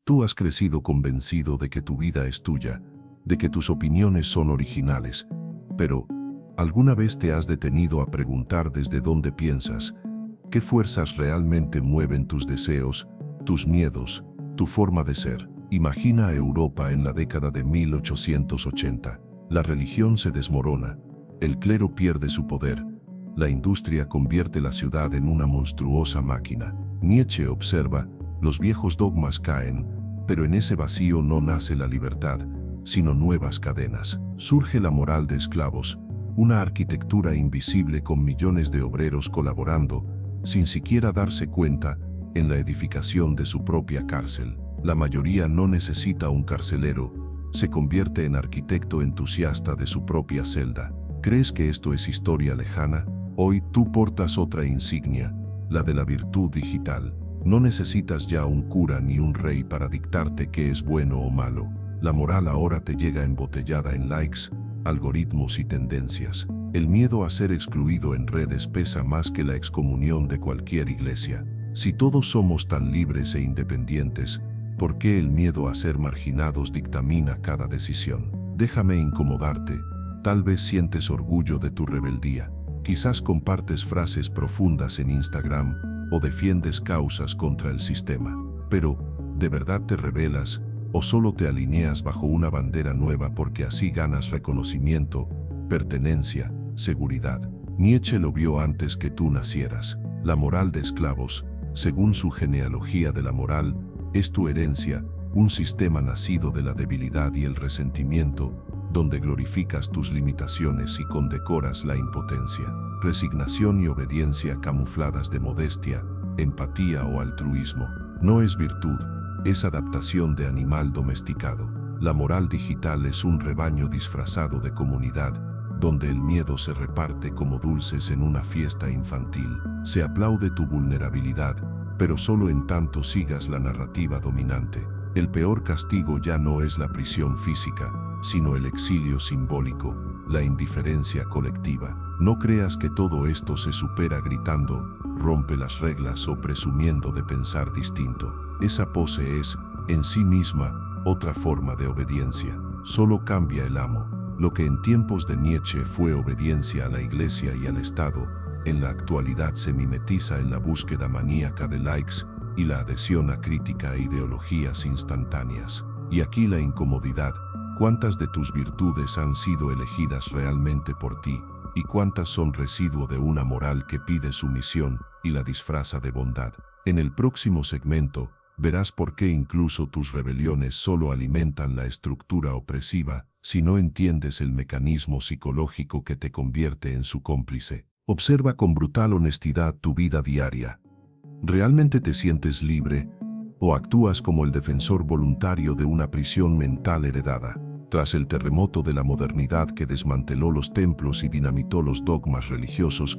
Tú has crecido convencido de que tu vida es tuya, de que tus opiniones son originales, pero ¿alguna vez te has detenido a preguntar desde dónde piensas? ¿Qué fuerzas realmente mueven tus deseos, tus miedos, tu forma de ser? Imagina a Europa en la década de 1880. La religión se desmorona, el clero pierde su poder, la industria convierte la ciudad en una monstruosa máquina. Nietzsche observa, los viejos dogmas caen, pero en ese vacío no nace la libertad, sino nuevas cadenas. Surge la moral de esclavos, una arquitectura invisible con millones de obreros colaborando, sin siquiera darse cuenta, en la edificación de su propia cárcel. La mayoría no necesita un carcelero, se convierte en arquitecto entusiasta de su propia celda. ¿Crees que esto es historia lejana? Hoy tú portas otra insignia, la de la virtud digital. No necesitas ya un cura ni un rey para dictarte qué es bueno o malo. La moral ahora te llega embotellada en likes, algoritmos y tendencias. El miedo a ser excluido en redes pesa más que la excomunión de cualquier iglesia. Si todos somos tan libres e independientes, ¿por qué el miedo a ser marginados dictamina cada decisión? Déjame incomodarte. Tal vez sientes orgullo de tu rebeldía. Quizás compartes frases profundas en Instagram o defiendes causas contra el sistema. Pero, ¿de verdad te rebelas o solo te alineas bajo una bandera nueva porque así ganas reconocimiento, pertenencia, seguridad? Nietzsche lo vio antes que tú nacieras. La moral de esclavos, según su genealogía de la moral, es tu herencia, un sistema nacido de la debilidad y el resentimiento, donde glorificas tus limitaciones y condecoras la impotencia. Resignación y obediencia camufladas de modestia, empatía o altruismo. No es virtud, es adaptación de animal domesticado. La moral digital es un rebaño disfrazado de comunidad, donde el miedo se reparte como dulces en una fiesta infantil. Se aplaude tu vulnerabilidad, pero solo en tanto sigas la narrativa dominante. El peor castigo ya no es la prisión física, sino el exilio simbólico, la indiferencia colectiva. No creas que todo esto se supera gritando, rompe las reglas o presumiendo de pensar distinto. Esa pose es, en sí misma, otra forma de obediencia. Solo cambia el amo. Lo que en tiempos de Nietzsche fue obediencia a la Iglesia y al Estado, en la actualidad se mimetiza en la búsqueda maníaca de likes y la adhesión a crítica e ideologías instantáneas. Y aquí la incomodidad. ¿Cuántas de tus virtudes han sido elegidas realmente por ti? ¿Y cuántas son residuo de una moral que pide sumisión y la disfraza de bondad? En el próximo segmento, verás por qué incluso tus rebeliones solo alimentan la estructura opresiva si no entiendes el mecanismo psicológico que te convierte en su cómplice. Observa con brutal honestidad tu vida diaria. ¿Realmente te sientes libre o actúas como el defensor voluntario de una prisión mental heredada? Tras el terremoto de la modernidad que desmanteló los templos y dinamitó los dogmas religiosos,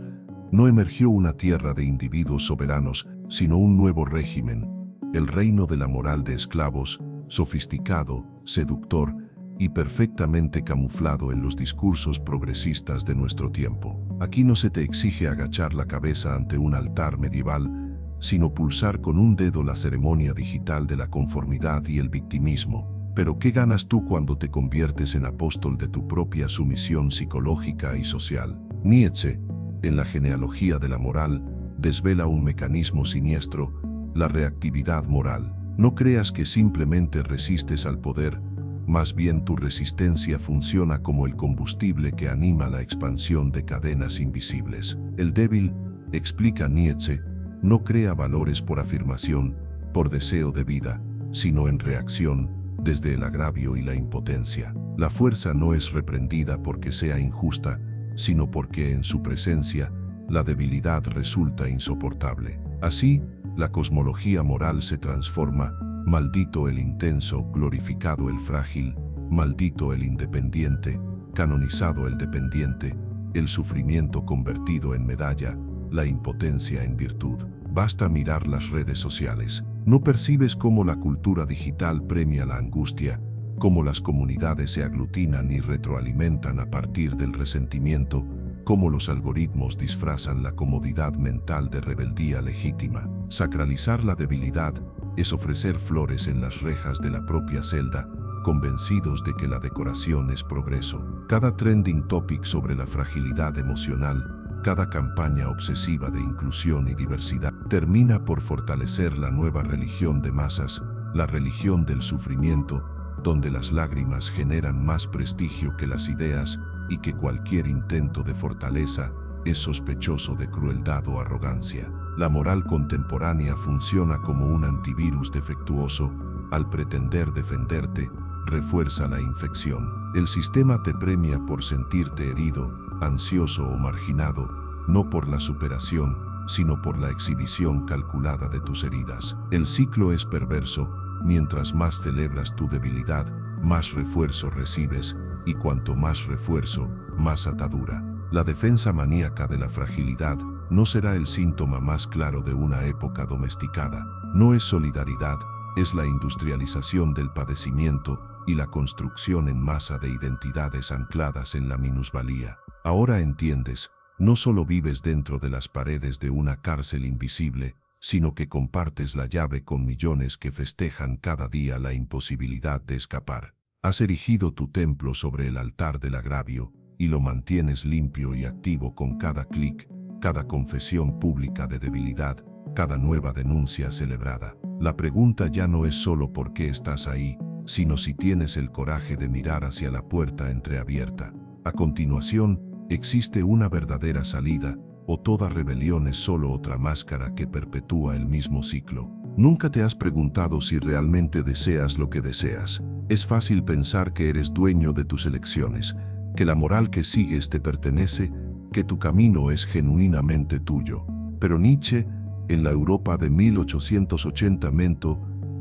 no emergió una tierra de individuos soberanos, sino un nuevo régimen, el reino de la moral de esclavos, sofisticado, seductor y perfectamente camuflado en los discursos progresistas de nuestro tiempo. Aquí no se te exige agachar la cabeza ante un altar medieval, sino pulsar con un dedo la ceremonia digital de la conformidad y el victimismo. Pero ¿qué ganas tú cuando te conviertes en apóstol de tu propia sumisión psicológica y social? Nietzsche, en la genealogía de la moral, desvela un mecanismo siniestro, la reactividad moral. No creas que simplemente resistes al poder, más bien tu resistencia funciona como el combustible que anima la expansión de cadenas invisibles. El débil, explica Nietzsche, no crea valores por afirmación, por deseo de vida, sino en reacción, desde el agravio y la impotencia. La fuerza no es reprendida porque sea injusta, sino porque en su presencia, la debilidad resulta insoportable. Así, la cosmología moral se transforma, maldito el intenso, glorificado el frágil, maldito el independiente, canonizado el dependiente, el sufrimiento convertido en medalla, la impotencia en virtud. Basta mirar las redes sociales. ¿No percibes cómo la cultura digital premia la angustia, cómo las comunidades se aglutinan y retroalimentan a partir del resentimiento, cómo los algoritmos disfrazan la comodidad mental de rebeldía legítima? Sacralizar la debilidad, es ofrecer flores en las rejas de la propia celda, convencidos de que la decoración es progreso. Cada trending topic sobre la fragilidad emocional, cada campaña obsesiva de inclusión y diversidad, termina por fortalecer la nueva religión de masas, la religión del sufrimiento, donde las lágrimas generan más prestigio que las ideas y que cualquier intento de fortaleza es sospechoso de crueldad o arrogancia. La moral contemporánea funciona como un antivirus defectuoso. Al pretender defenderte, refuerza la infección. El sistema te premia por sentirte herido, ansioso o marginado, no por la superación, sino por la exhibición calculada de tus heridas. El ciclo es perverso. Mientras más celebras tu debilidad, más refuerzo recibes, y cuanto más refuerzo, más atadura. La defensa maníaca de la fragilidad no será el síntoma más claro de una época domesticada. No es solidaridad, es la industrialización del padecimiento y la construcción en masa de identidades ancladas en la minusvalía. Ahora entiendes, no solo vives dentro de las paredes de una cárcel invisible, sino que compartes la llave con millones que festejan cada día la imposibilidad de escapar. Has erigido tu templo sobre el altar del agravio y lo mantienes limpio y activo con cada clic, cada confesión pública de debilidad, cada nueva denuncia celebrada. La pregunta ya no es solo por qué estás ahí, sino si tienes el coraje de mirar hacia la puerta entreabierta. A continuación, ¿existe una verdadera salida, o toda rebelión es solo otra máscara que perpetúa el mismo ciclo? ¿Nunca te has preguntado si realmente deseas lo que deseas? Es fácil pensar que eres dueño de tus elecciones, que la moral que sigues te pertenece, que tu camino es genuinamente tuyo. Pero Nietzsche, en la Europa de 1880,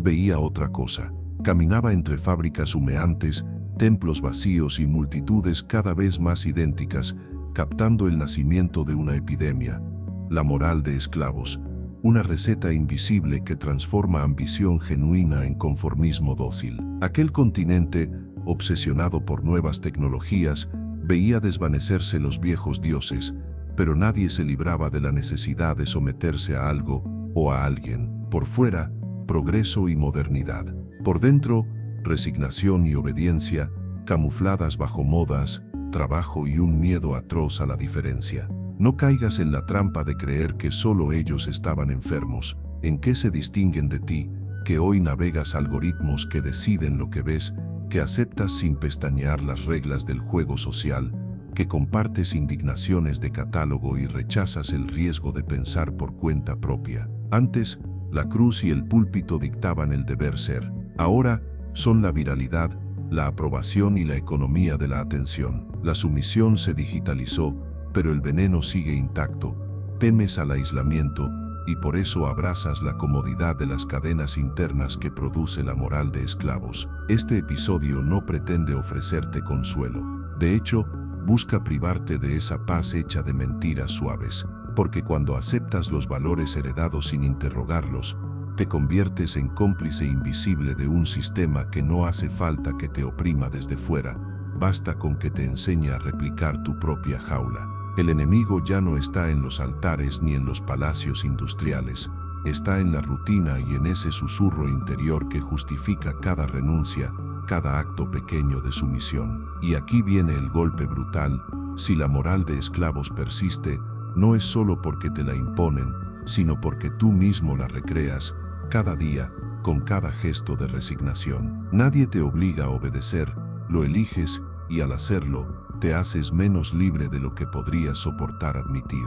veía otra cosa. Caminaba entre fábricas humeantes, templos vacíos y multitudes cada vez más idénticas, captando el nacimiento de una epidemia, la moral de esclavos, una receta invisible que transforma ambición genuina en conformismo dócil. Aquel continente, obsesionado por nuevas tecnologías, veía desvanecerse los viejos dioses, pero nadie se libraba de la necesidad de someterse a algo o a alguien. Por fuera, progreso y modernidad. Por dentro, resignación y obediencia, camufladas bajo modas, trabajo y un miedo atroz a la diferencia. No caigas en la trampa de creer que solo ellos estaban enfermos. ¿En qué se distinguen de ti, que hoy navegas algoritmos que deciden lo que ves, que aceptas sin pestañear las reglas del juego social, que compartes indignaciones de catálogo y rechazas el riesgo de pensar por cuenta propia? Antes, la cruz y el púlpito dictaban el deber ser. Ahora, son la viralidad, la aprobación y la economía de la atención. La sumisión se digitalizó, pero el veneno sigue intacto. Temes al aislamiento y por eso abrazas la comodidad de las cadenas internas que produce la moral de esclavos. Este episodio no pretende ofrecerte consuelo. De hecho, busca privarte de esa paz hecha de mentiras suaves, porque cuando aceptas los valores heredados sin interrogarlos, te conviertes en cómplice invisible de un sistema que no hace falta que te oprima desde fuera, basta con que te enseñe a replicar tu propia jaula. El enemigo ya no está en los altares ni en los palacios industriales, está en la rutina y en ese susurro interior que justifica cada renuncia, cada acto pequeño de sumisión. Y aquí viene el golpe brutal: si la moral de esclavos persiste, no es solo porque te la imponen, sino porque tú mismo la recreas, cada día, con cada gesto de resignación. Nadie te obliga a obedecer, lo eliges, y al hacerlo, te haces menos libre de lo que podrías soportar admitir.